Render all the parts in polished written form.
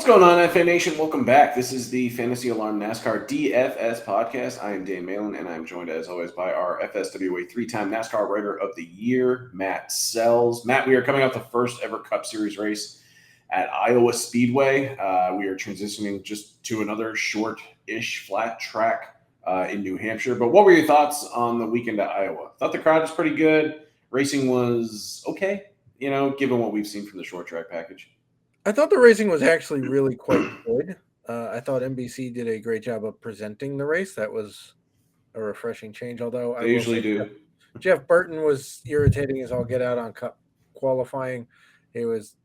going on, FA Nation? Welcome back. This is the Fantasy Alarm NASCAR DFS podcast. I am Dan Malin, and I'm joined, as always, by our FSWA three-time NASCAR Writer of the Year, Matt Selz. Matt, we are coming off the first ever Cup Series race at Iowa Speedway. We are transitioning just to another short-ish flat track in New Hampshire. But what were your thoughts on the weekend at Iowa? Thought the crowd was pretty good. Racing was okay, given what we've seen from the short track package. I thought the racing was actually really quite good. I thought NBC did a great job of presenting the race. That was a refreshing change, although They usually do. Jeff Burton was irritating as all get out on Cup qualifying. He was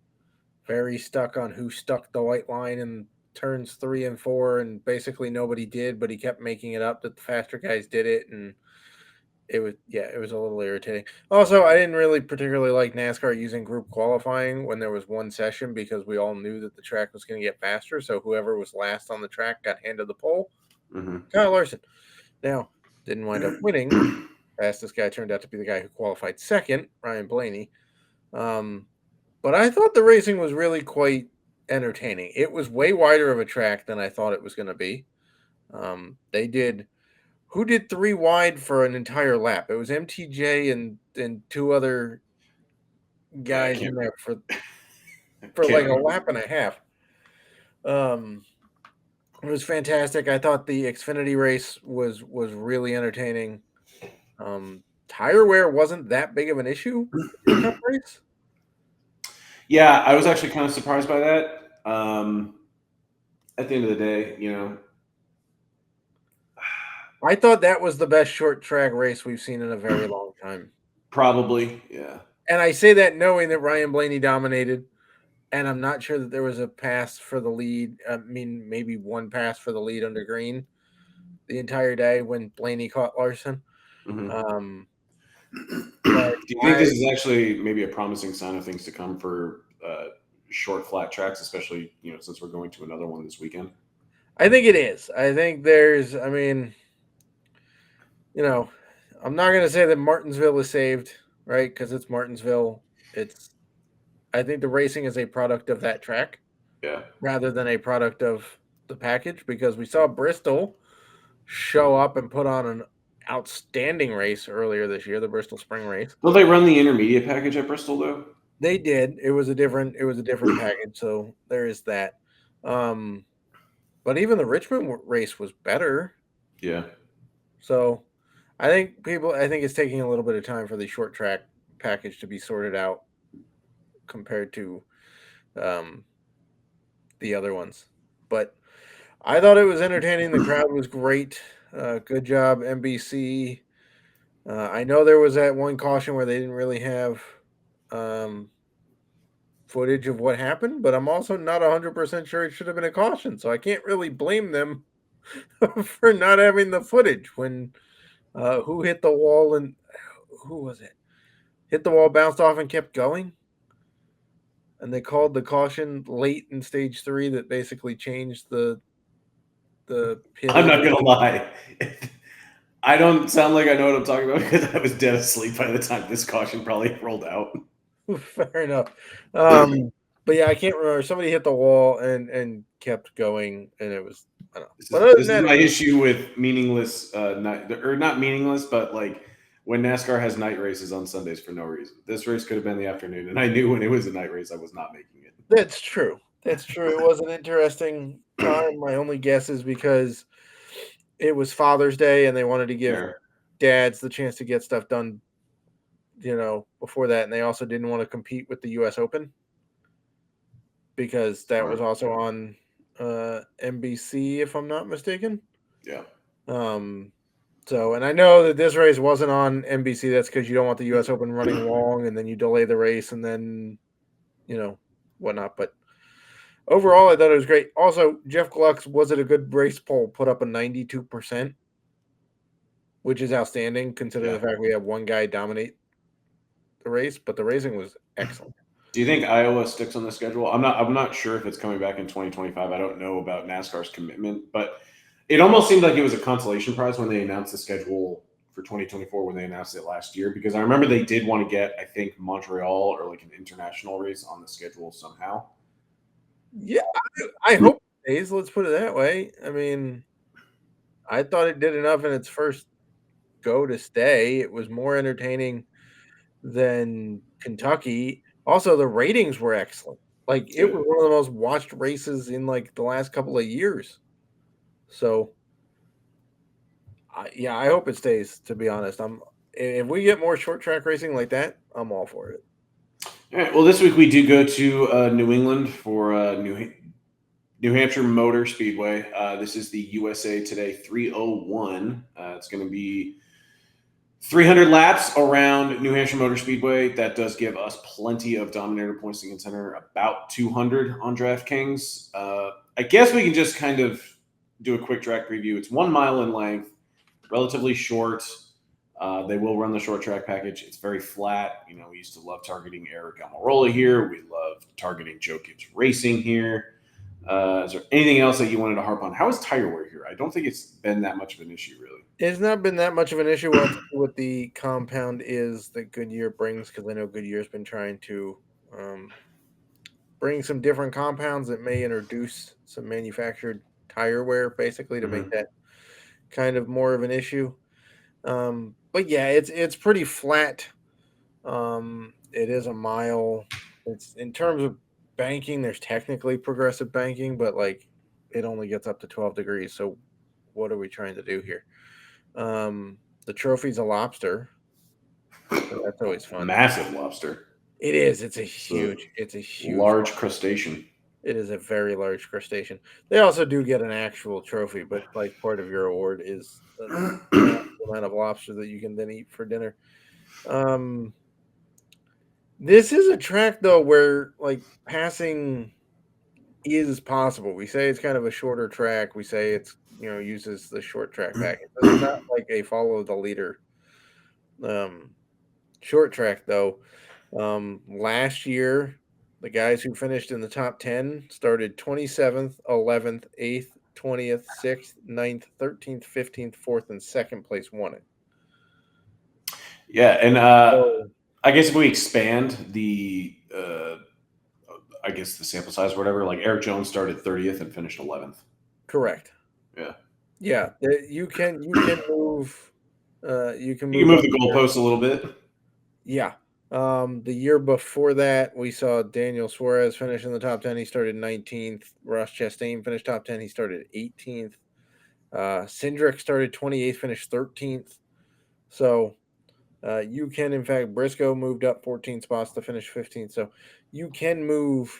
very stuck on who stuck the white line in turns 3 and 4, and basically nobody did, but he kept making it up that the faster guys did it, and it was a little irritating. Also, I didn't really particularly like NASCAR using group qualifying when there was one session because we all knew that the track was going to get faster. So whoever was last on the track got handed the pole. Mm-hmm. Kyle Larson. Now, didn't wind up winning. Fastest guy turned out to be the guy who qualified second, Ryan Blaney. But I thought the racing was really quite entertaining. It was way wider of a track than I thought it was going to be. Who did 3 wide for an entire lap? It was MTJ and 2 other guys in there for like a lap and a half. It was fantastic. I thought the Xfinity race was really entertaining. Tire wear wasn't that big of an issue in the Cup race. Yeah, I was actually kind of surprised by that. At the end of the day, I thought that was the best short track race we've seen in a very long time. Probably, yeah. And I say that knowing that Ryan Blaney dominated, and I'm not sure that there was a pass for the lead. I mean, maybe one pass for the lead under green the entire day when Blaney caught Larson. Mm-hmm. Do you think this is actually maybe a promising sign of things to come for short, flat tracks, especially, since we're going to another one this weekend? I think it is. I think I'm not going to say that Martinsville is saved, right? Because it's Martinsville. I think the racing is a product of that track, rather than a product of the package. Because we saw Bristol show up and put on an outstanding race earlier this year, the Bristol Spring Race. Will they run the intermediate package at Bristol though? They did. It was a different package, so there is that. But even the Richmond race was better. Yeah. So I think it's taking a little bit of time for the short track package to be sorted out compared to the other ones. But I thought it was entertaining. The crowd was great. Good job, NBC. I know there was that one caution where they didn't really have footage of what happened, but I'm also not 100% sure it should have been a caution. So I can't really blame them for not having the footage when who hit the wall and who was it? Hit the wall, bounced off, and kept going. And they called the caution late in stage 3 that basically changed the pivot. I'm not gonna lie. I don't sound like I know what I'm talking about because I was dead asleep by the time this caution probably rolled out. Fair enough. But yeah, I can't remember. Somebody hit the wall and kept going, and it was, I don't know. This is my issue with meaningless, not meaningless, but like when NASCAR has night races on Sundays for no reason. This race could have been the afternoon, and I knew when it was a night race, I was not making it. That's true. It was an interesting time. My only guess is because it was Father's Day, and they wanted to give dads the chance to get stuff done, before that. And they also didn't want to compete with the U.S. Open because that was also on NBC, if I'm not mistaken. Yeah. So, and I know that this race wasn't on NBC. That's because you don't want the U.S. Open running long, and then you delay the race, and then, whatnot. But overall, I thought it was great. Also, Jeff Gluck's Was It a Good Race poll put up a 92%, which is outstanding considering the fact we have one guy dominate the race, but the racing was excellent. Do you think Iowa sticks on the schedule? I'm not sure if it's coming back in 2025. I don't know about NASCAR's commitment, but it almost seemed like it was a consolation prize when they announced the schedule for 2024 when they announced it last year, because I remember they did want to get, I think, Montreal or like an international race on the schedule somehow. Yeah, I hope it stays. Let's put it that way. I mean, I thought it did enough in its first go to stay. It was more entertaining than Kentucky. Also, the ratings were excellent. Like, it Good. was one of the most watched races in, like, the last couple of years. So, I hope it stays, to be honest. If we get more short track racing like that, I'm all for it. All right. Well, this week we do go to New England for New Hampshire Motor Speedway. This is the USA Today 301. It's going to be 300 laps around New Hampshire Motor Speedway. That does give us plenty of Dominator points to consider, about 200 on DraftKings. I guess we can just kind of do a quick track preview. It's 1 mile in length, relatively short. They will run the short track package. It's very flat. You know, we used to love targeting Eric Almirola here. We love targeting Joe Gibbs Racing here. Is there anything else that you wanted to harp on? How is tire wear here? I don't think it's been that much of an issue, really. It's not been that much of an issue. What the compound is that Goodyear brings, because I know Goodyear's been trying to bring some different compounds that may introduce some manufactured tire wear, basically, to make that kind of more of an issue. But yeah, it's pretty flat. It is a mile. It's in terms of banking, there's technically progressive banking, but like it only gets up to 12 degrees. So what are we trying to do here? The trophy's a lobster. So that's always fun. Massive lobster. It is. It's a huge large crustacean. It is a very large crustacean. They also do get an actual trophy, but like part of your award is the amount of lobster that you can then eat for dinner. This is a track though where like passing is possible. We say it's kind of a shorter track. We say it's uses the short track package. It's not like a follow the leader short track though. Last year, the guys who finished in the top 10 started 27th, 11th, 8th, 20th, 6th, 9th, 13th, 15th, 4th, and 2nd place won it. Yeah, and I guess if we expand the the sample size or whatever, like Eric Jones started 30th and finished 11th. Correct. Yeah. Yeah, you can move you can move the goalposts a little bit. Yeah. The year before that, we saw Daniel Suarez finish in the top 10. He started 19th. Ross Chastain finished top 10. He started 18th. Cindric started 28th, finished 13th. So you can, in fact, Briscoe moved up 14 spots to finish 15th. So you can move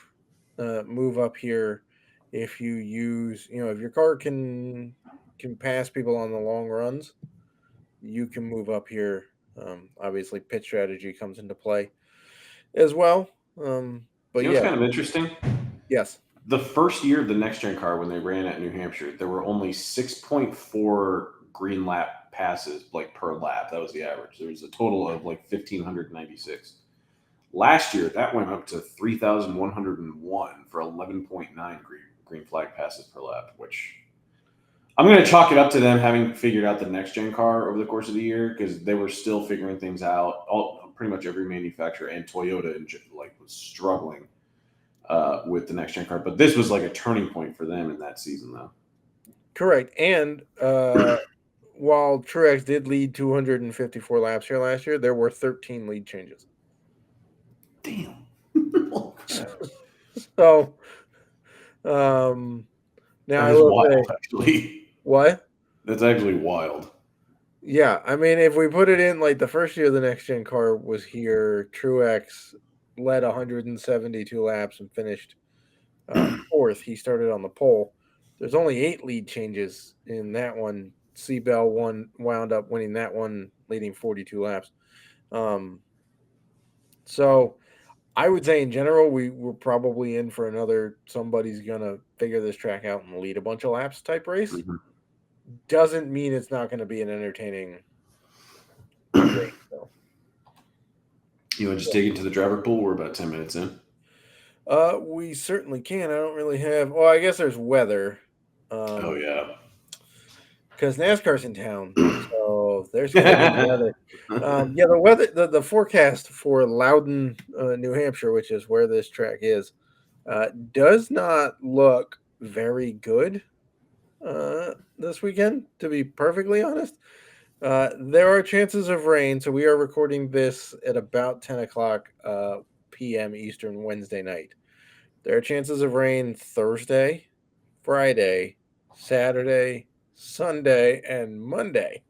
up here if you use, if your car can pass people on the long runs, you can move up here. Obviously, pit strategy comes into play as well. But it's kind of interesting. Yes. The first year of the next gen car, when they ran at New Hampshire, there were only 6.4 green lap passes like per lap. That was the average. There was a total of like 1,596. Last year, that went up to 3,101 for 11.9 green flag passes per lap, which I'm going to chalk it up to them having figured out the next gen car over the course of the year, because they were still figuring things out. Pretty much every manufacturer and Toyota was struggling with the next gen car, but this was like a turning point for them in that season, though. Correct. And while Truex did lead 254 laps here last year, there were 13 lead changes. Damn. So, now I will say, actually. What? That's actually wild. Yeah, I mean, if we put it in like the first year the next gen car was here, Truex led 172 laps and finished 4th. He started on the pole. There's only 8 lead changes in that one. Seabell wound up winning that one, leading 42 laps. So I would say in general, we're probably in for another somebody's gonna figure this track out and lead a bunch of laps type race. Mm-hmm. Doesn't mean it's not going to be an entertaining race. So. You want to just dig into the driver pool? We're about 10 minutes in. We certainly can. I don't really have. Well, I guess there's weather. Oh yeah. Because NASCAR's in town, so there's weather. The weather, the forecast for Loudon, New Hampshire, which is where this track is, Does not look very good this weekend, to be perfectly honest. There are chances of rain, so we are recording this at about 10 o'clock p.m. Eastern Wednesday night. There are chances of rain Thursday, Friday, Saturday, Sunday, and Monday.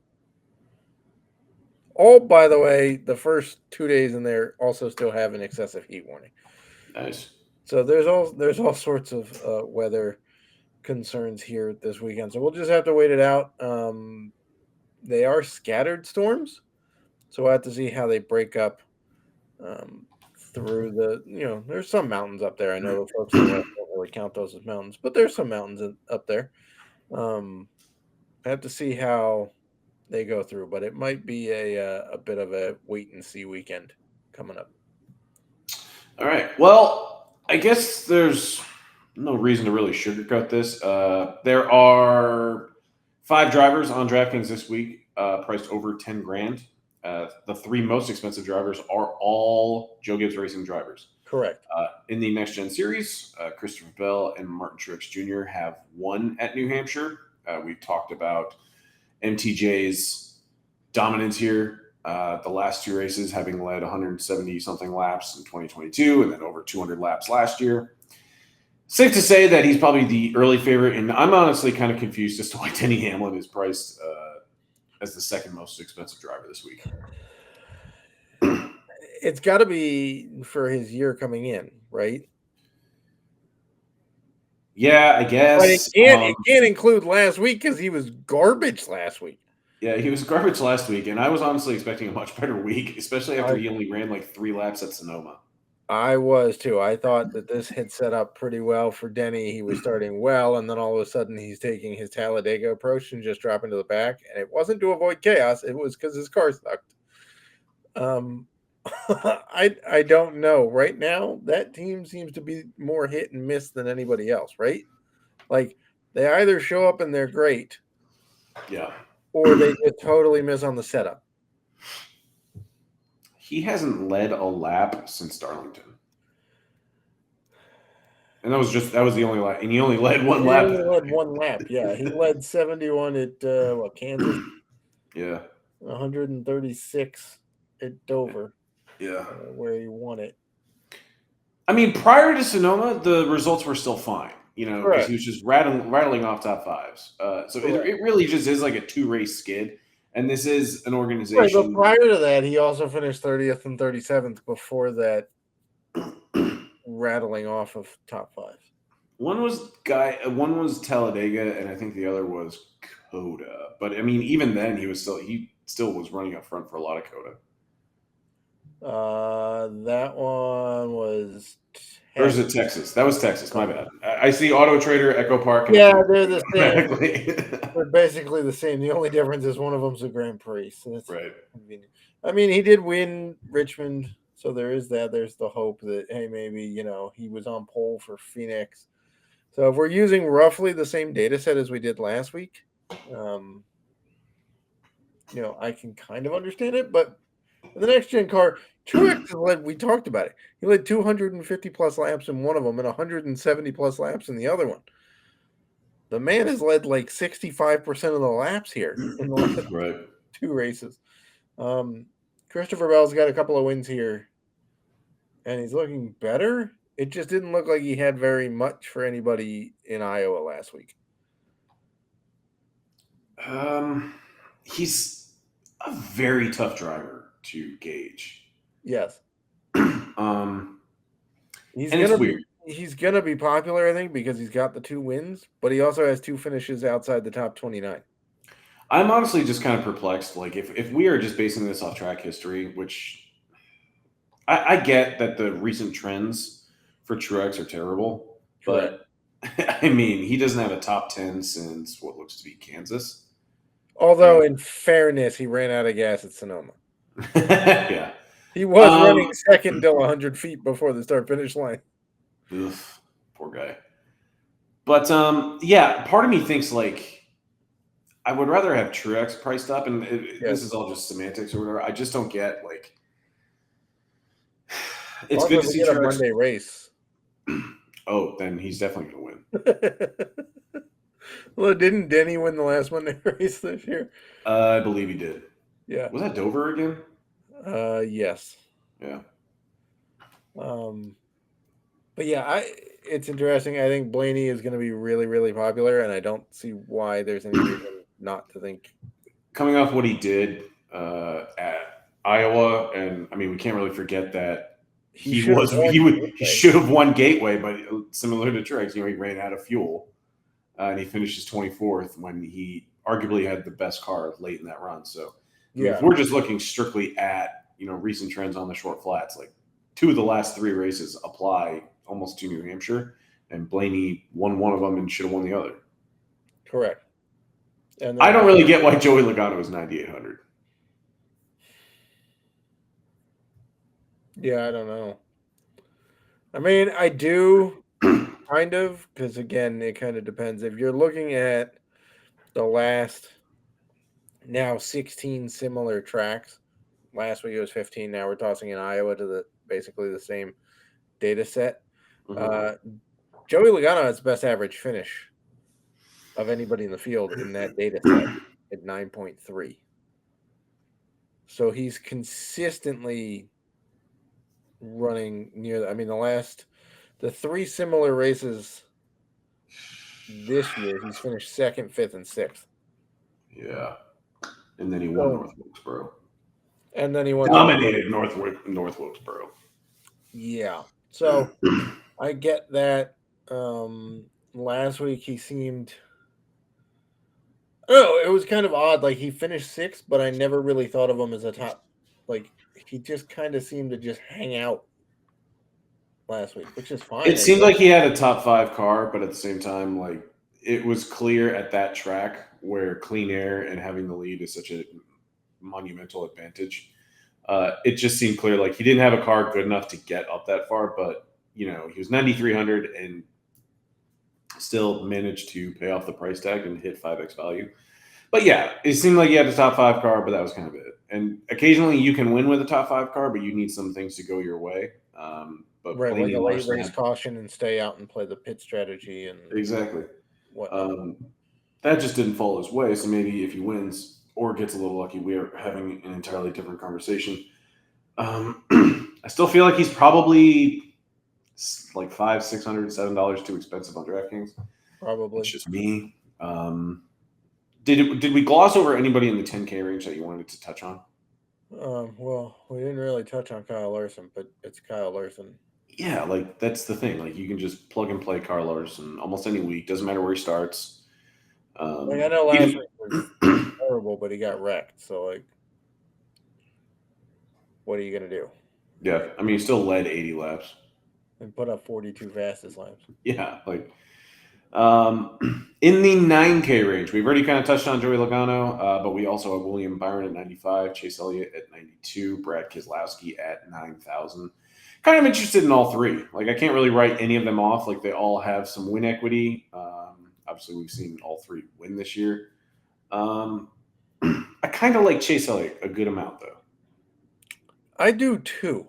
All, by the way, the first 2 days in there also still have an excessive heat warning. Nice. So there's all sorts of weather concerns here this weekend. So we'll just have to wait it out. They are scattered storms, so we'll have to see how they break up through the. There's some mountains up there. I know the folks in the West don't really count those as mountains, but there's some mountains up there. I have to see how they go through, but it might be a bit of a wait and see weekend coming up. All right. Well, I guess there's no reason to really sugarcoat this. There are 5 drivers on DraftKings this week, priced over 10 grand. The 3 most expensive drivers are all Joe Gibbs Racing drivers. Correct. In the Next Gen Series, Christopher Bell and Martin Truex Jr. have won at New Hampshire. We've talked about MTJ's dominance here. The last 2 races having led 170-something laps in 2022 and then over 200 laps last year. Safe to say that he's probably the early favorite, and I'm honestly kind of confused as to why Denny Hamlin is priced as the second most expensive driver this week. It's got to be for his year coming in, right? Yeah, I guess. But it can't include last week because he was garbage last week. Yeah, he was garbage last week, and I was honestly expecting a much better week, especially after he only ran like 3 laps at Sonoma. I was too. I thought that this had set up pretty well for Denny. He was starting well, and then all of a sudden he's taking his Talladega approach and just dropping to the back. And it wasn't to avoid chaos; it was because his car sucked. I don't know. Right now, that team seems to be more hit and miss than anybody else. Right? Like they either show up and they're great, yeah, or they just totally miss on the setup. He hasn't led a lap since Darlington. And that was the only lap. And he only led one lap. He only led one lap, yeah. He led 71 at Kansas? Yeah. 136 at Dover. Yeah. Where he won it. I mean, prior to Sonoma, the results were still fine, because he was just rattling off top 5s. So it really just is like a 2-race skid. And this is an organization. Right, but prior to that, he also finished 30th and 37th before that rattling off of top 5. One was Talladega, and I think the other was Coda. But I mean, even then, he still was running up front for a lot of Coda. That one was. Or is it Texas? That was Texas. My bad. I see Auto Trader, Echo Park. And yeah, they're the same. They're basically the same. The only difference is one of them's a Grand Prix, so that's right. Convenient. I mean, he did win Richmond, so there is that. There's the hope that hey, maybe he was on pole for Phoenix. So if we're using roughly the same data set as we did last week, I can kind of understand it. But the next gen car, Truex led. We talked about it. He led 250 plus laps in one of them and 170 plus laps in the other one. The man has led like 65% of the laps here in the last 2 races. Christopher Bell's got a couple of wins here, and he's looking better. It just didn't look like he had very much for anybody in Iowa last week. He's a very tough driver to gauge. Yes. He's gonna be popular, I think, because he's got the 2 wins, but he also has 2 finishes outside the top 29. I'm honestly just kind of perplexed. Like, if we are just basing this off track history, which I get that the recent trends for Truex are terrible, but I mean, he doesn't have a top 10 since what looks to be Kansas. Although, in fairness, he ran out of gas at Sonoma. Yeah. He was running second till 100 feet before the start-finish line. Oof, poor guy. But, part of me thinks, like, I would rather have Truex priced up, and this is all just semantics or whatever. I just don't get, like, it's good to see a Truex. Monday race. Oh, then he's definitely going to win. Well, didn't Denny win the last Monday race this year? I believe he did. Yeah. Was that Dover again? Yes. Yeah. But yeah, it's interesting. I think Blaney is going to be really, really popular, and I don't see why there's any reason not to think. Coming off what he did at Iowa, and I mean, we can't really forget that he should have won Gateway, but similar to Truex, he ran out of fuel, and he finishes 24th when he arguably had the best car late in that run. So, I mean, if we're just looking strictly at recent trends on the short flats, like 2 of the last 3 races apply almost to New Hampshire, and Blaney won one of them and should have won the other. Correct. And I don't really get why Joey Logano is 9,800. Yeah, I don't know. I mean, I do kind of, because again, it kind of depends. If you're looking at the last now 16 similar tracks, last week it was 15. Now we're tossing in Iowa to basically the same data set. Mm-hmm. Joey Logano has the best average finish of anybody in the field in that data set at 9.3. So he's consistently running near. The 3 similar races this year, he's finished 2nd, 5th, and 6th. Yeah, and then he won North Wilkesboro. And then he dominated North Wilkesboro. Yeah, so I get that. Last week he seemed. Oh, it was kind of odd. Like he finished 6th, but I never really thought of him as a top. Like he just kind of seemed to just hang out last week, which is fine. It seemed like he had a top 5 car, but at the same time, like it was clear at that track where clean air and having the lead is such a monumental advantage. It just seemed clear like he didn't have a car good enough to get up that far, but he was 9,300 and still managed to pay off the price tag and hit 5x value. But yeah, it seemed like he had a top 5 car, but that was kind of it. And occasionally you can win with a top 5 car, but you need some things to go your way. But right, like a late race caution and stay out and play the pit strategy and exactly. That just didn't fall his way. So maybe if he wins or gets a little lucky, we are having an entirely different conversation. I still feel like he's probably like $500, $600, $7 too expensive on DraftKings. Probably. It's just me. Did we gloss over anybody in the 10K range that you wanted to touch on? Well, we didn't really touch on Kyle Larson, but it's Kyle Larson. Yeah, like that's the thing. Like you can just plug and play Kyle Larson almost any week. Doesn't matter where he starts. I know last week was horrible, but he got wrecked. So like, what are you gonna do? Yeah, I mean, he still led 80 laps and put up 42 fastest laps. Yeah, like in the 9K range, we've already kind of touched on Joey Logano, but we also have William Byron at 95, Chase Elliott at 92, Brad Keselowski at 9,000. Kind of interested in all 3. Like I can't really write any of them off. Like they all have some win equity. Obviously, we've seen all 3 win this year. I kind of like Chase Elliott a good amount, though. I do too.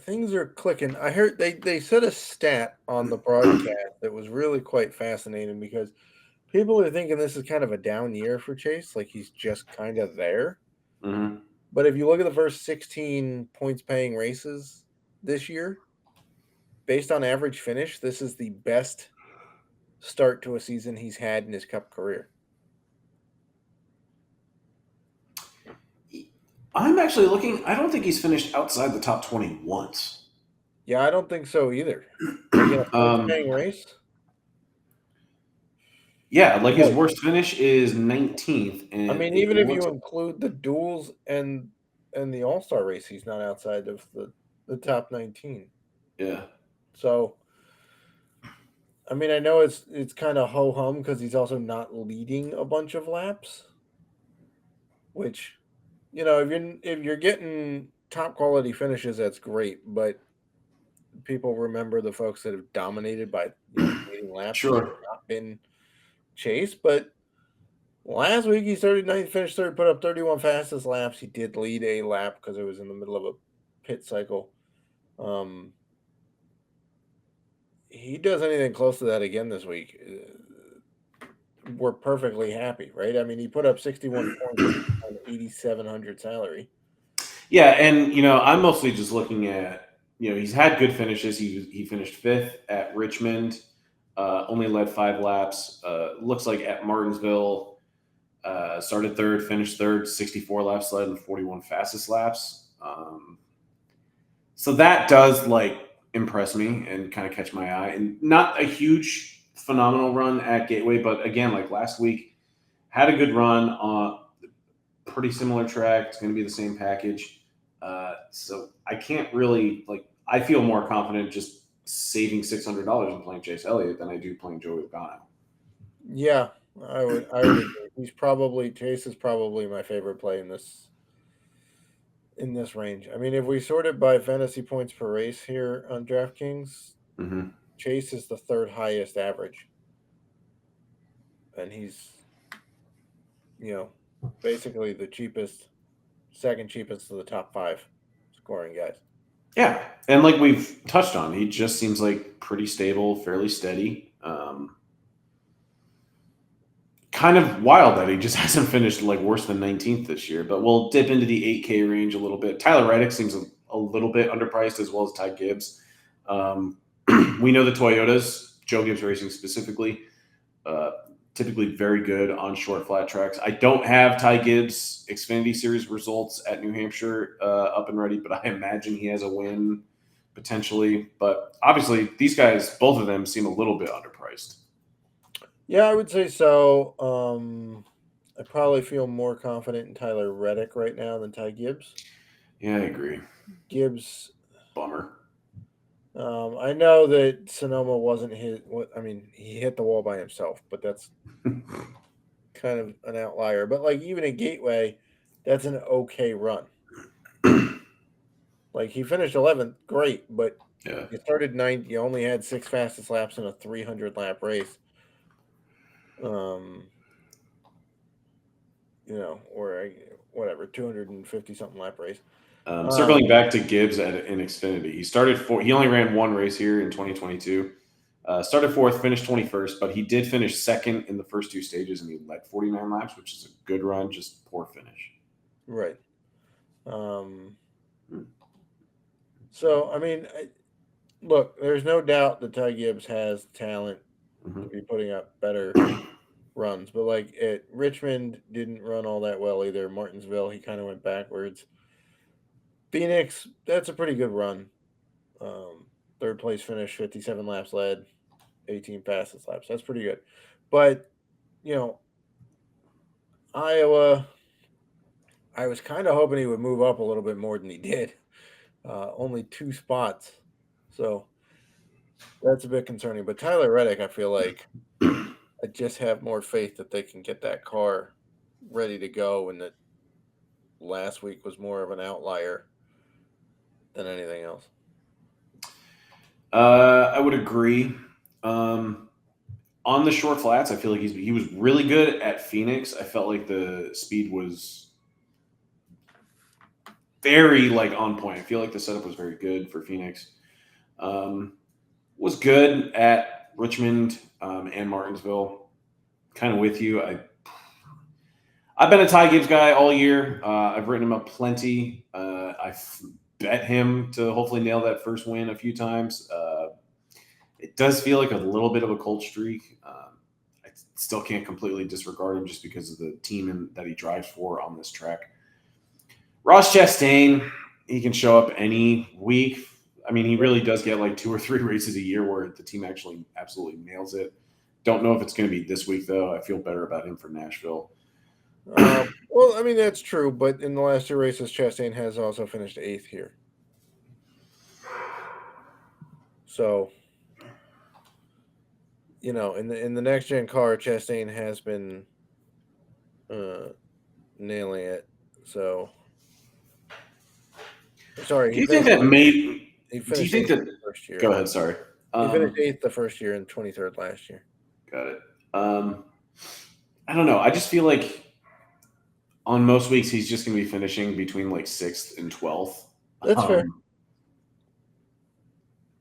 Things are clicking. I heard they said a stat on the broadcast that was really quite fascinating because people are thinking this is kind of a down year for Chase, like he's just kind of there. Mm-hmm. But if you look at the first 16 points-paying races this year, based on average finish, this is the best start to a season he's had in his Cup career. I'm actually looking. I don't think he's finished outside the top 20 once. Yeah, I don't think so either. Like in a points-paying race? Yeah, like his worst finish is 19th. And I mean, even if you include the duels and the All-Star race, he's not outside of the top 19. Yeah. So, I mean, I know it's kind of ho-hum because he's also not leading a bunch of laps, which, if you're getting top quality finishes, that's great. But people remember the folks that have dominated by leading laps. Sure. Not been Chase, but last week he started 9th, finished 3rd, put up 31 fastest laps. He did lead a lap because it was in the middle of a pit cycle. he does anything close to that again this week, we're perfectly happy, right? I mean, he put up 61 points on 8,700 salary. Yeah, and I'm mostly just looking at he's had good finishes. He finished fifth at Richmond, only led 5 laps. Looks like at Martinsville, started third, finished third, 64 laps led and 41 fastest laps. So that does impress me and kind of catch my eye. And not a huge phenomenal run at Gateway, but again, like last week, had a good run on pretty similar track. It's going to be the same package. So I can't really I feel more confident just saving $600 and playing Chase Elliott than I do playing Joey Logano. Yeah, I would agree. Chase is probably my favorite play in this range. I mean, if we sort it by fantasy points per race here on DraftKings, Mm-hmm. Chase is the third highest average. And he's, basically the second cheapest of the top 5 scoring guys. Yeah, and like we've touched on, he just seems like pretty stable, fairly steady. Kind of wild that he just hasn't finished worse than 19th this year, but we'll dip into the 8K range a little bit. Tyler Reddick seems a little bit underpriced, as well as Ty Gibbs. We know the Toyotas, Joe Gibbs Racing specifically, typically very good on short flat tracks. I don't have Ty Gibbs Xfinity Series results at New Hampshire up and ready, but I imagine he has a win potentially. But obviously, these guys, both of them, seem a little bit underpriced. Yeah, I would say so. I probably feel more confident in Tyler Reddick right now than Ty Gibbs. Yeah, I agree. Gibbs, bummer. I know that Sonoma wasn't his. I mean, he hit the wall by himself, but that's kind of an outlier. But even at Gateway, that's an okay run. He finished 11th, great, but yeah, you started 9th. You only had 6 fastest laps in a 300 lap race. Or whatever, 250 something lap race. Circling back to Gibbs in Xfinity, he started he only ran one race here in 2022. Started 4th, finished 21st, but he did finish 2nd in the first 2 stages, and he led 49 laps, which is a good run, just poor finish. Right. So, I mean, look, there's no doubt that Ty Gibbs has talent to be putting up better runs, but at Richmond didn't run all that well either. Martinsville, he kind of went backwards. Phoenix, that's a pretty good run. 3rd place finish, 57 laps led, 18 fastest laps. That's pretty good. But, Iowa, I was kind of hoping he would move up a little bit more than he did. Only 2 spots. So that's a bit concerning. But Tyler Reddick, I feel like I just have more faith that they can get that car ready to go, and that last week was more of an outlier than anything else. I would agree. On the short flats, I feel like he was really good at Phoenix. I felt like the speed was very on point. I feel like the setup was very good for Phoenix. Was good at Richmond and Martinsville. Kind of with you. I've been a Ty Gibbs guy all year. I've written him up plenty. I've bet him to hopefully nail that first win a few times. It does feel like a little bit of a cold streak. I still can't completely disregard him just because of the team that he drives for on this track. Ross Chastain, he can show up any week. I mean, he really does get 2 or 3 races a year where the team actually absolutely nails it. Don't know if it's going to be this week, though. I feel better about him for Nashville. Well, I mean, that's true, but in the last 2 races, Chastain has also finished 8th here. So, in the next gen car, Chastain has been nailing it. So, sorry. Do you think that made? He Do you think that? First year. Go ahead. Sorry. He finished 8th the first year and 23rd last year. Got it. I don't know. I just feel like on most weeks he's just going to be finishing between 6th and 12th. That's fair.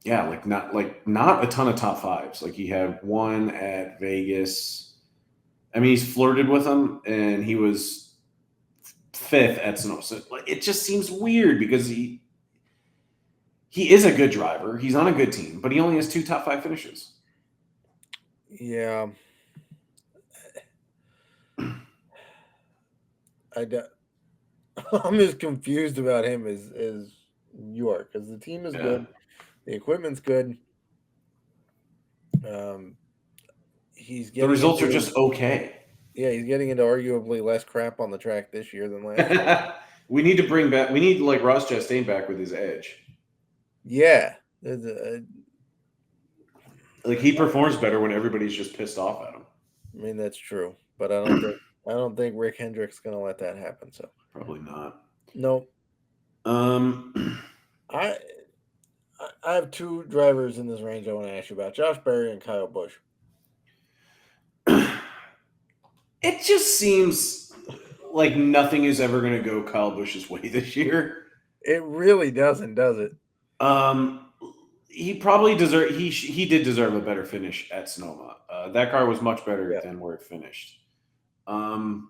yeah, not a ton of top fives. Like he had one at Vegas. I mean, he's flirted with them, and he was fifth at Sonoma. So it just seems weird because he is a good driver. He's on a good team, but he only has 2 top 5 finishes. Yeah. I'm as confused about him as you are, because the team is good, the equipment's good. He's getting The results are just okay. Yeah, he's getting into arguably less crap on the track this year than last year. We need to bring back. We need like Ross Chastain back with his edge. Yeah, Like he performs better when everybody's just pissed off at him. I mean, that's true, but I don't think Rick Hendrick's gonna let that happen. So Probably not. no. I have 2 drivers in this range I want to ask you about: Josh Berry and Kyle Busch. It just seems like nothing is ever going to go Kyle Busch's way this year. It really doesn't, does it? He probably deserved. He did deserve a better finish at Sonoma. That car was much better than where it finished. I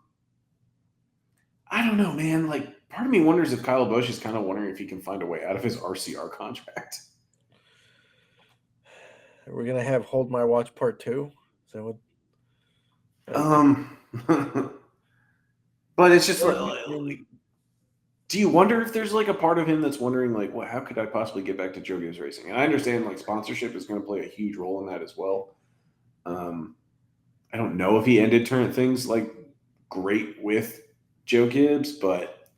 don't know, man. Like, part of me wonders if Kyle Busch is kind of wondering if he can find a way out of his RCR contract. Are we gonna have Hold My Watch Part 2? Is that what? But it's just like, do you wonder if there's like a part of him that's wondering like, well, how could I possibly get back to Joe Gibbs Racing? And I understand like sponsorship is going to play a huge role in that as well. I don't know if he ended things like great with Joe Gibbs, but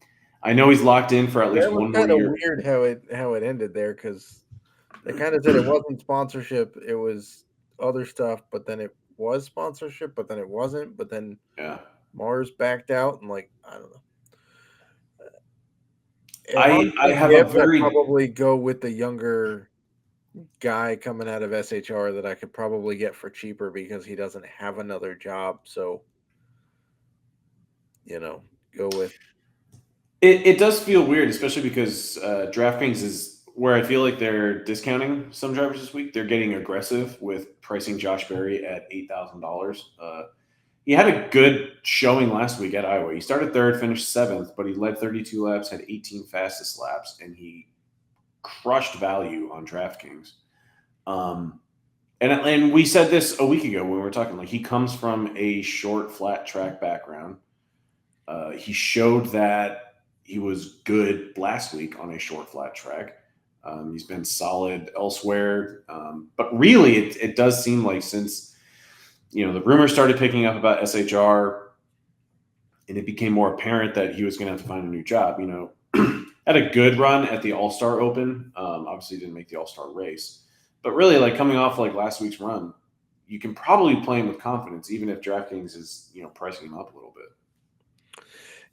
I know he's locked in for at least one more year. Weird how it ended there, because they kind of said it wasn't sponsorship, it was other stuff, but then it was sponsorship, but then it wasn't, but then Mars backed out, and like, I don't know. I have a very probably go with the younger guy coming out of SHR that I could probably get for cheaper because he doesn't have another job. So, go with. It does feel weird, especially because DraftKings is where I feel like they're discounting some drivers this week. They're getting aggressive with pricing Josh Berry at $8,000. He had a good showing last week at Iowa. He started 3rd, finished 7th, but he led 32 laps, had 18 fastest laps, and he crushed value on DraftKings. And we said this a week ago when we were talking. Like, he comes from a short, flat track background. He showed that he was good last week on a short, flat track. He's been solid elsewhere. But really, it does seem like since the rumors started picking up about SHR, and it became more apparent that he was going to have to find a new job. Had a good run at the All-Star Open. Obviously didn't make the All-Star race. But really, like, coming off like last week's run, you can probably play him with confidence, even if DraftKings is, pricing him up a little bit.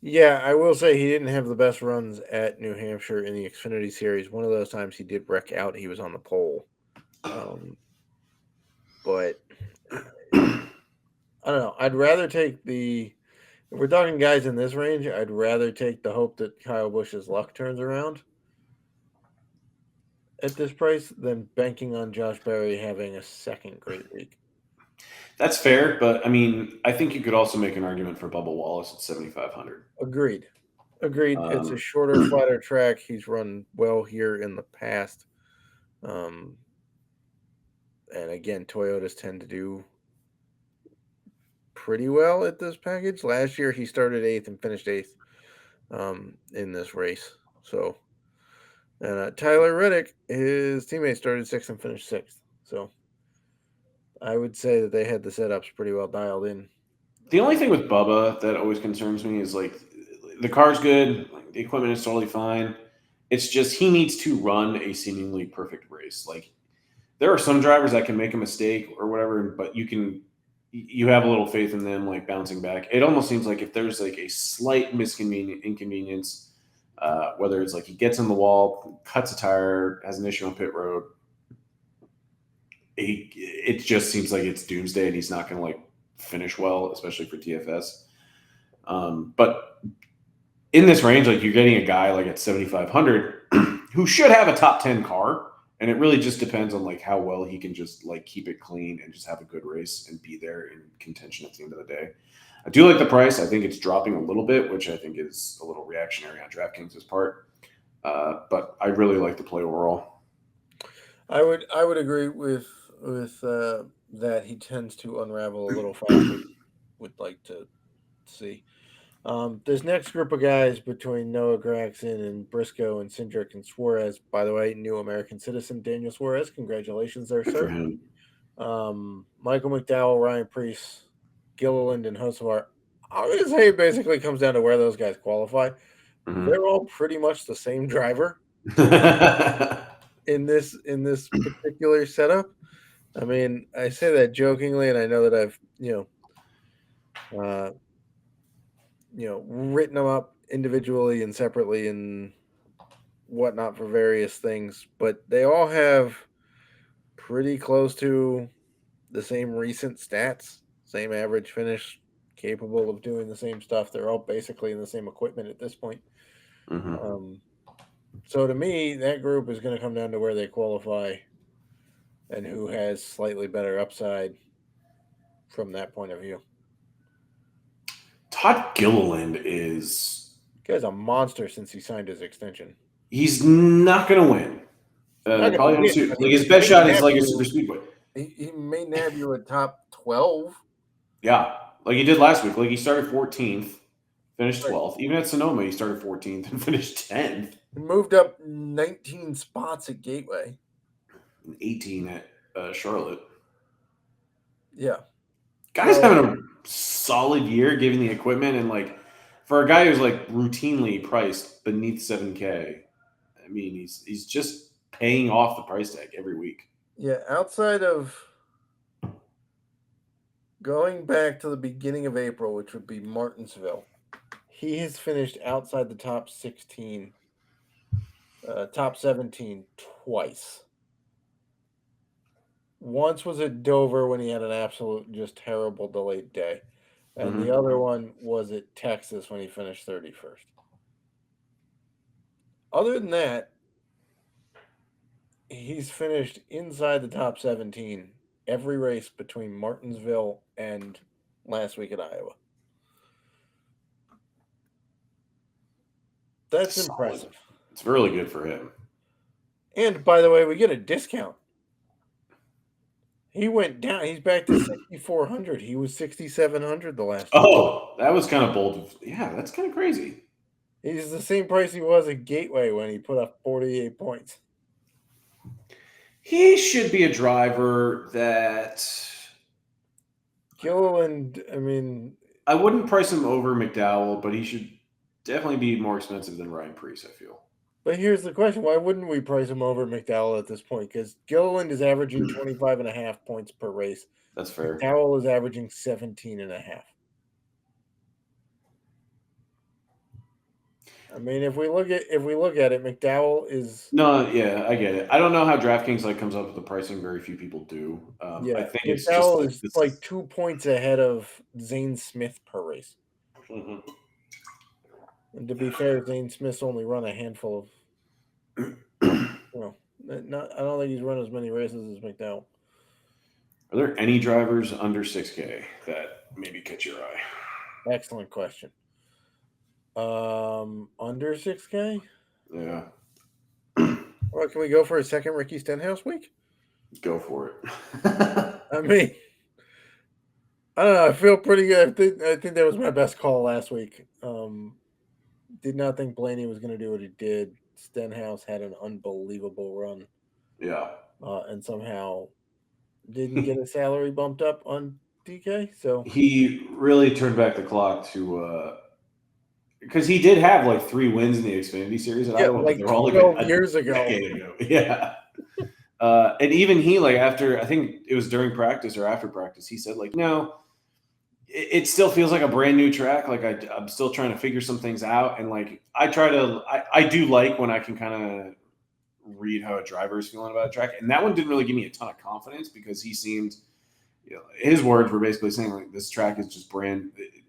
Yeah, I will say he didn't have the best runs at New Hampshire in the Xfinity Series. One of those times he did wreck out. He was on the pole. But I don't know. I'd rather take if we're talking guys in this range, I'd rather take the hope that Kyle Busch's luck turns around at this price than banking on Josh Berry having a second great week. That's fair, but I mean, I think you could also make an argument for Bubba Wallace at 7,500. Agreed. It's a shorter, flatter track. He's run well here in the past. And again, Toyotas tend to do pretty well at this package. Last year, he started 8th and finished 8th in this race. So, and Tyler Reddick, his teammate, started 6th and finished 6th. So, I would say that they had the setups pretty well dialed in. The only thing with Bubba that always concerns me is like the car's good, like, the equipment is totally fine. It's just he needs to run a seemingly perfect race. Like, there are some drivers that can make a mistake or whatever, but you have a little faith in them, like, bouncing back. It almost seems like if there's like a slight inconvenience, whether it's like he gets in the wall, cuts a tire, has an issue on pit road, it just seems like it's doomsday and he's not going to like finish well, especially for DFS. But in this range, like, you're getting a guy like at 7,500 who should have a top 10 car And it really just depends on like how well he can just like keep it clean and just have a good race and be there in contention at the end of the day. I do like the price. I think it's dropping a little bit, which I think is a little reactionary on DraftKings' part. But I really like the play overall. I would agree with that. He tends to unravel a little faster. Would like to see. This next group of guys between Noah Gragson and Briscoe and Cindric and Suarez. By the way, new American citizen Daniel Suarez. Congratulations there, Good for sir. him. Michael McDowell, Ryan Preece, Gilliland, and Hocevar. I'm going to say it basically comes down to where those guys qualify. Mhm. They're all pretty much the same driver in this particular setup. I mean, I say that jokingly, and I know that I've written them up individually and separately and whatnot for various things, but they all have pretty close to the same recent stats, same average finish, capable of doing the same stuff. They're all basically in the same equipment at this point. Mhm. So to me, that group is going to come down to where they qualify and who has slightly better upside from that point of view. Todd Gilliland is. Guy's a monster since he signed his extension. He's not going to win. Not gonna Probably win. not. I Like mean, his he best may shot is nab like a you- super speedway. He may nab you a top 12. Yeah, like he did last week. Like he started 14th, finished Right. 12th. Even at Sonoma, he started 14th and finished 10th. He moved up 19 spots at Gateway. And 18 at Charlotte. Yeah. Guy's having a solid year given the equipment and like for a guy who's like routinely priced beneath 7K. I mean, he's just paying off the price tag every week. Yeah, outside of going back to the beginning of April, which would be Martinsville, he has finished outside the top 16, top 17 twice. Once was at Dover when he had an absolute just terrible delayed day. And the other one was at Texas when he finished 31st. Other than that, he's finished inside the top 17 every race between Martinsville and last week at Iowa. That's Solid. impressive. It's really good for him. And by the way, we get a discount. He went down. He's back to 6,400. He was 6,700 the last year. Oh, that was kind of bold. Yeah, that's kind of crazy. He's the same price he was at Gateway when he put up 48 points. He should be a driver that Gilliland, I mean, I wouldn't price him over McDowell, but he should definitely be more expensive than Ryan Preece, I feel. but here's the question. Why wouldn't we price him over McDowell at this point? Because Gilliland is averaging 25.5 points per race. That's fair. McDowell is averaging 17.5. I mean, if we look at it, McDowell is No, yeah, I get it. I don't know how DraftKings like comes up with the pricing. Very few people do. I think it's just McDowell like, is like 2 points ahead of Zane Smith per race. Mhm. And to be fair, Zane Smith's only run a handful of, I don't think he's run as many races as McDowell. Are there any drivers under 6K that maybe catch your eye? Excellent question. Under 6K? Yeah. Well, can we go for a second Ricky Stenhouse week? Go for it. I mean, I don't know. I feel pretty good. I think that was my best call last week. Did not think Blaney was going to do what he did. Stenhouse had an unbelievable run. Yeah. And somehow didn't get his salary bumped up on DK. So he really turned back the clock to because he did have like 3 wins in the Xfinity Series at Iowa, like but they're all 12 like a years ago. decade ago. Yeah. And even he, like after, I think it was during practice or after practice, he said like, it still feels like a brand new track. Like I'm still trying to figure some things out. And like, I do like when I can kind of read how a driver is feeling about a track. And that one didn't really give me a ton of confidence because he seemed, his words were basically saying like, this track is just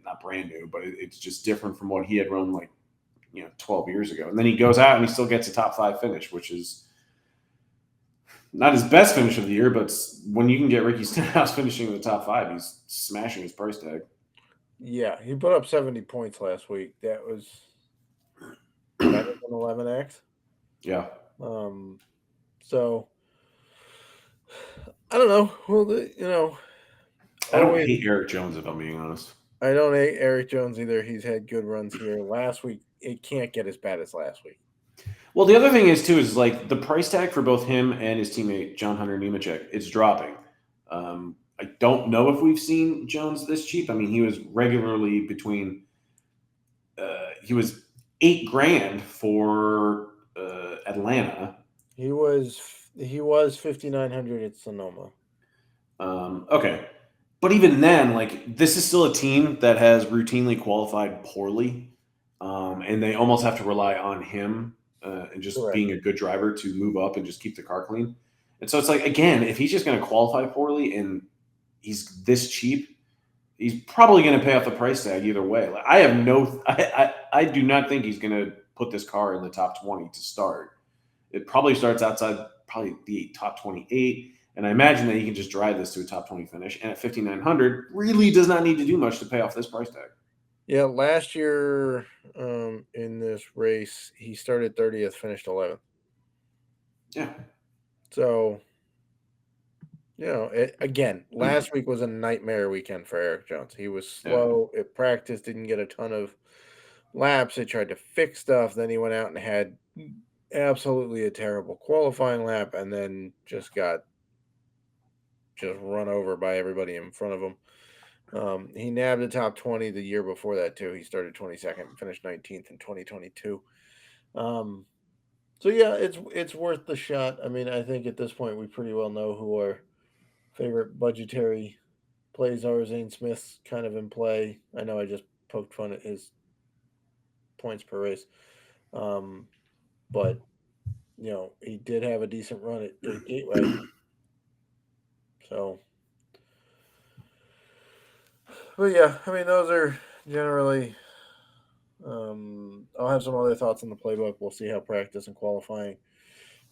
not brand new, but it's just different from what he had run like, 12 years ago. And then he goes out and he still gets a top 5 finish, which is not his best finish of the year, but when you can get Ricky Stenhouse finishing in the top 5, he's smashing his price tag. Yeah, he put up 70 points last week. That was better than 11x. Yeah. So I don't know. Well, I don't always. hate Eric Jones, if I'm being honest. I don't hate Eric Jones either. He's had good runs here. Last week, it can't get as bad as last week. Well, the other thing is, too, is like the price tag for both him and his teammate, John Hunter Nemechek, it's dropping. I don't know if we've seen Jones this cheap. I mean, he was regularly between, he was $8,000 for Atlanta. He was 5,900 at Sonoma. Okay. But even then, like, this is still a team that has routinely qualified poorly. And they almost have to rely on him and just Correct. being a good driver to move up and just keep the car clean. And so it's like, again, if he's just going to qualify poorly and he's this cheap, he's probably going to pay off the price tag either way. Like, I do not think he's going to put this car in the top 20 to start. It probably starts outside probably the top 28. And I imagine that he can just drive this to a top 20 finish. And at 5,900, really does not need to do much to pay off this price tag. Yeah, last year in this race, he started 30th, finished 11th. Yeah. So, again, last week was a nightmare weekend for Eric Jones. He was slow at practice, didn't get a ton of laps. They tried to fix stuff. Then he went out and had absolutely a terrible qualifying lap and then just got run over by everybody in front of him. He nabbed the top 20 the year before that, too. He started 22nd and finished 19th in 2022. So, yeah, it's worth the shot. I mean, I think at this point we pretty well know who our favorite budgetary plays are. Zane Smith's kind of in play. I know I just poked fun at his points per race. But, he did have a decent run at Gateway. So, but yeah, I mean, those are generally. I'll have some other thoughts on the playbook. We'll see how practice and qualifying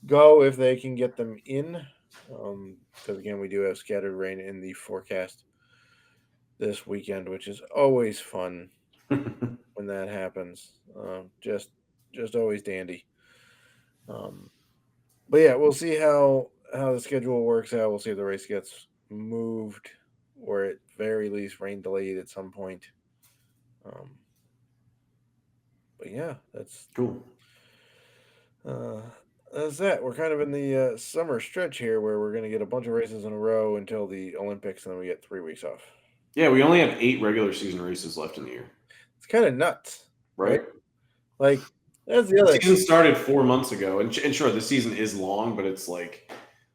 go if they can get them in. Because again, we do have scattered rain in the forecast this weekend, which is always fun when that happens. Just always dandy. But yeah, we'll see how the schedule works out. We'll see if the race gets moved or at very least rain delayed at some point. But yeah, that's cool. That's that. We're kind of in the summer stretch here where we're going to get a bunch of races in a row until the Olympics, and then we get 3 weeks off. Yeah, we only have 8 regular season races left in the year. It's kind of nuts, right? Like, that's the other. The season started 4 months ago, and sure, the season is long, but it's like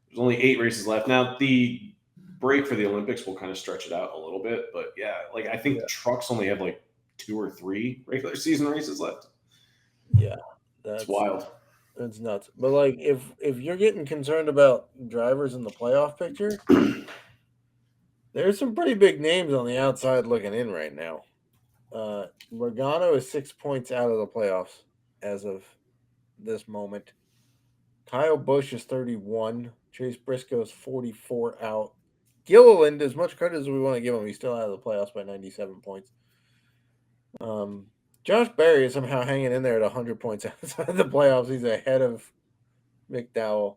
there's only 8 races left. Now, the break for the Olympics will kind of stretch it out a little bit, but yeah, like I think trucks only have like 2 or 3 regular season races left. Yeah, that's wild. That's nuts. But like, if you're getting concerned about drivers in the playoff picture, there's some pretty big names on the outside looking in right now. Logano is 6 points out of the playoffs as of this moment. Kyle Busch is 31. Chase Briscoe is 44 out. Gilliland, as much credit as we want to give him, he's still out of the playoffs by 97 points. Josh Berry is somehow hanging in there at 100 points outside of the playoffs. He's ahead of McDowell.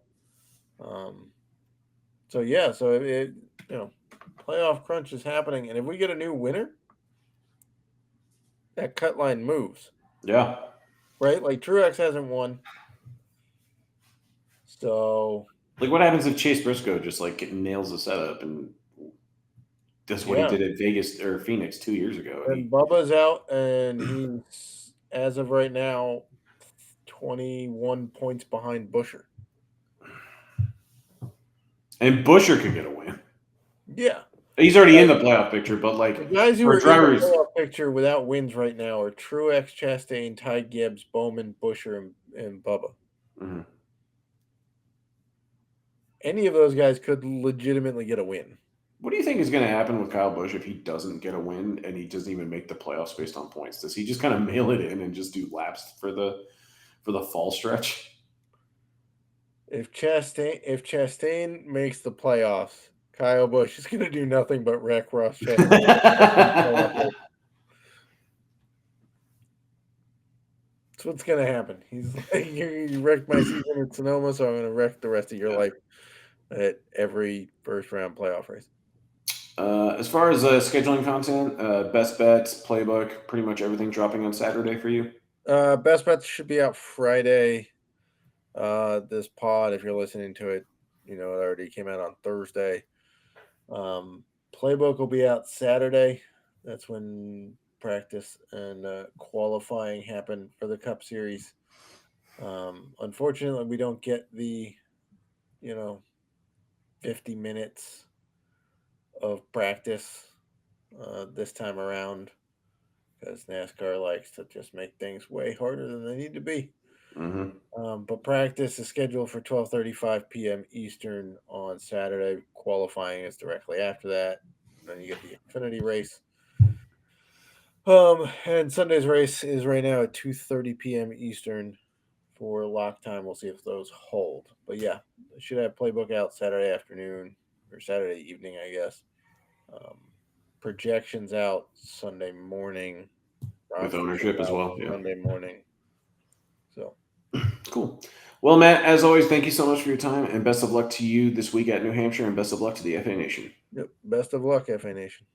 So it playoff crunch is happening, and if we get a new winner, that cut line moves. Yeah. Right? Like Truex hasn't won. So, like, what happens if Chase Briscoe just like nails the setup and does what he did at Vegas or Phoenix 2 years ago? And Bubba's out, and he's, as of right now, 21 points behind Buescher. And Buescher could get a win. Yeah. He's already in the playoff picture, but like the guys who are in the playoff picture without wins right now are Truex, Chastain, Ty Gibbs, Bowman, Buescher, and Bubba. Mm-hmm. Any of those guys could legitimately get a win. What do you think is going to happen with Kyle Busch if he doesn't get a win and he doesn't even make the playoffs based on points? Does he just kind of mail it in and just do laps for the fall stretch? If Chastain makes the playoffs, Kyle Busch is going to do nothing but wreck Ross Chastain. That's what's going to happen. He's like, you wrecked my season at Sonoma, so I'm going to wreck the rest of your life at every first round playoff race. As far as scheduling content, best bets, playbook, pretty much everything dropping on Saturday for you. Best bets should be out Friday. This pod, if you're listening to it, it already came out on Thursday. Playbook will be out Saturday. That's when practice and qualifying happen for the Cup Series. Unfortunately, we don't get the 50 minutes of practice this time around, because NASCAR likes to just make things way harder than they need to be. Mm-hmm. But practice is scheduled for 12:35 p.m. Eastern on Saturday. Qualifying is directly after that. Then you get the Xfinity race. And Sunday's race is right now at 2:30 p.m. Eastern for lock time. We'll see if those hold. But yeah, I should have playbook out Saturday afternoon or Saturday evening, I guess. Projections out Sunday morning. With ownership as well. Yeah. Monday morning. So cool. Well, Matt, as always, thank you so much for your time, and best of luck to you this week at New Hampshire, and best of luck to the FA Nation. Yep. Best of luck, FA Nation.